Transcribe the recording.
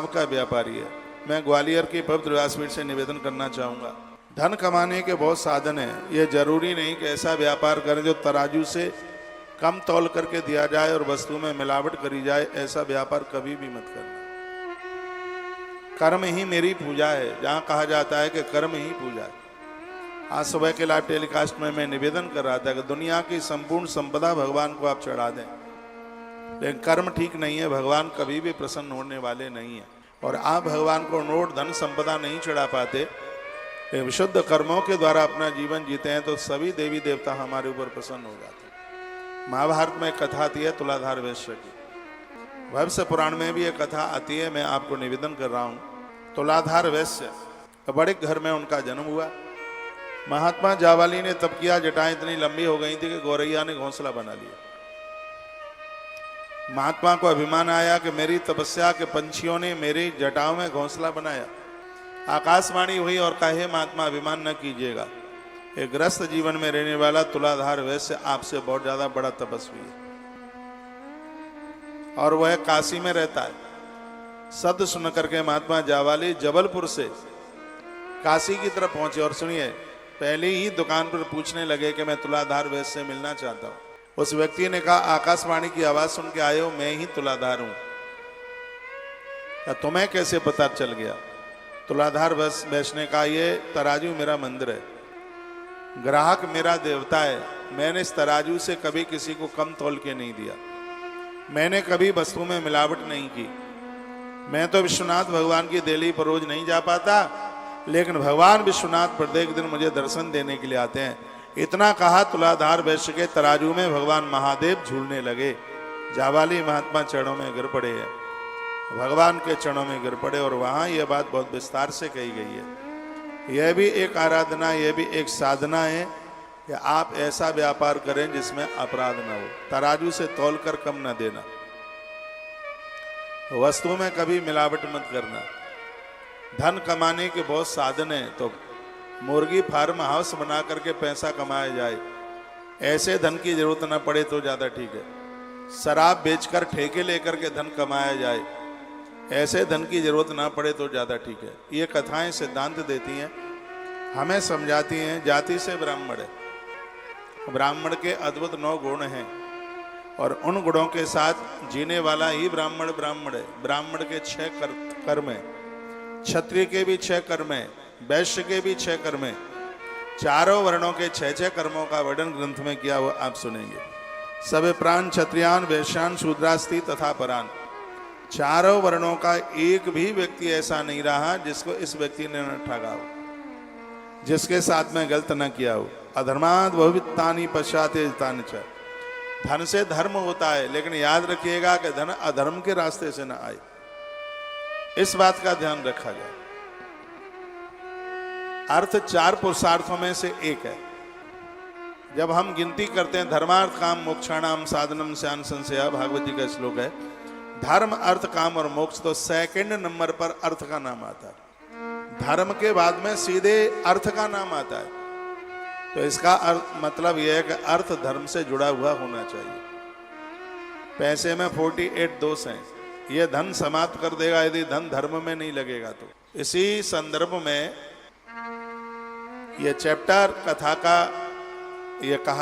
सबका व्यापारी है। मैं ग्वालियर की पवित्र व्यासपीठ से निवेदन करना चाहूँगा, धन कमाने के बहुत साधन हैं। ये जरूरी नहीं कि ऐसा व्यापार करें जो तराजू से कम तौल करके दिया जाए और वस्तु में मिलावट करी जाए। ऐसा व्यापार कभी भी मत करना। कर्म ही मेरी पूजा है, जहाँ कहा जाता है कि कर्म ही पूजा है। आज सुबह के लाइव टेलीकास्ट में मैं निवेदन कर रहा था कि दुनिया की संपूर्ण संपदा भगवान को आप चढ़ा दें, लेकिन कर्म ठीक नहीं है, भगवान कभी भी प्रसन्न होने वाले नहीं है। और आप भगवान को नोट धन संपदा नहीं चढ़ा पाते, विशुद्ध कर्मों के द्वारा अपना जीवन जीते हैं तो सभी देवी देवता हमारे ऊपर प्रसन्न हो जाते हैं। महाभारत में कथा आती है तुलाधार वैश्य की, भविष्य पुराण में भी एक कथा आती है, मैं आपको निवेदन कर रहा हूँ। तुलाधार वैश्य, बड़े घर में उनका जन्म हुआ। महात्मा जावाली ने तब किया, जटाएं इतनी लंबी हो गई थी कि गौरैया ने घोंसला बना लिया। महात्मा को अभिमान आया कि मेरी तपस्या के पंछियों ने मेरी जटाओं में घोंसला बनाया। आकाशवाणी हुई और कहे, महात्मा अभिमान न कीजिएगा, एक ग्रस्त जीवन में रहने वाला तुलाधार वैश्य आपसे बहुत ज्यादा बड़ा तपस्वी है और वह काशी में रहता है। शब्द सुन करके महात्मा जावाली जबलपुर से काशी की तरफ पहुंचे और सुनिए, पहले ही दुकान पर पूछने लगे कि मैं तुलाधार वैश्य से मिलना चाहता हूं। उस व्यक्ति ने कहा, आकाशवाणी की आवाज सुन के आए हो, मैं ही तुलाधार हूं। तुम्हें कैसे पता चल गया? तुलाधार वैश्य ने कहा, ये तराजू मेरा मंदिर है, ग्राहक मेरा देवता है। मैंने इस तराजू से कभी किसी को कम तौल के नहीं दिया, मैंने कभी वस्तु में मिलावट नहीं की। मैं तो विश्वनाथ भगवान की देली पर रोज नहीं जा पाता, लेकिन भगवान विश्वनाथ प्रत्येक दिन मुझे दर्शन देने के लिए आते हैं। इतना कहा, तुलाधार वैश्य के तराजू में भगवान महादेव झूलने लगे। जावाली महात्मा चरणों में गिर पड़े हैं, भगवान के चरणों में गिर पड़े और वहां यह बात बहुत विस्तार से कही गई है। यह भी एक आराधना, यह भी एक साधना है कि आप ऐसा व्यापार करें जिसमें अपराध न हो। तराजू से तौलकर कम न देना, वस्तु में कभी मिलावट मत करना। धन कमाने के बहुत साधन हैं, तो मुर्गी फार्म हाउस बना करके पैसा कमाया जाए, ऐसे धन की जरूरत न पड़े तो ज्यादा ठीक है। शराब बेचकर ठेके लेकर के धन कमाया जाए, ऐसे धन की जरूरत ना पड़े तो ज्यादा ठीक है। ये कथाएं सिद्धांत देती हैं, हमें समझाती हैं। जाति से ब्राह्मण है, ब्राह्मण के अद्भुत 9 गुण हैं और उन गुणों के साथ जीने वाला ही ब्राह्मण ब्राह्मण है। ब्राह्मण के 6 कर्म हैं, क्षत्रिय के भी 6 कर्म हैं, वैश्य के भी 6 कर्म हैं। चारों वर्णों के 6 कर्मों का वर्णन ग्रंथ में किया हुआ आप सुनेंगे। सब प्राण क्षत्रियान वैश्यान शूद्रास्ति तथा परान। चारों वर्णों का एक भी व्यक्ति ऐसा नहीं रहा जिसको इस व्यक्ति ने न ठगा हो, जिसके साथ में गलत न किया हो। अधर्माद बहुवित्तानि पश्चाते जितानि च। धन से धर्म होता है, लेकिन याद रखिएगा कि धन अधर्म के रास्ते से न आए, इस बात का ध्यान रखा जाए। अर्थ 4 पुरुषार्थों में से एक है। जब हम गिनती करते हैं, धर्मार्थ काम मोक्षाणाम साधनम स्यान संशया, भागवत जी का श्लोक है। धर्म अर्थ काम और मोक्ष, तो 2nd नंबर पर अर्थ का नाम आता है। धर्म के बाद में सीधे अर्थ का नाम आता है। तो इसका मतलब यह है कि अर्थ धर्म से जुड़ा हुआ होना चाहिए। पैसे में 48 दोष हैं, यह धन समाप्त कर देगा यदि धन धर्म में नहीं लगेगा तो। इसी संदर्भ में यह चैप्टर कथा का यह कहा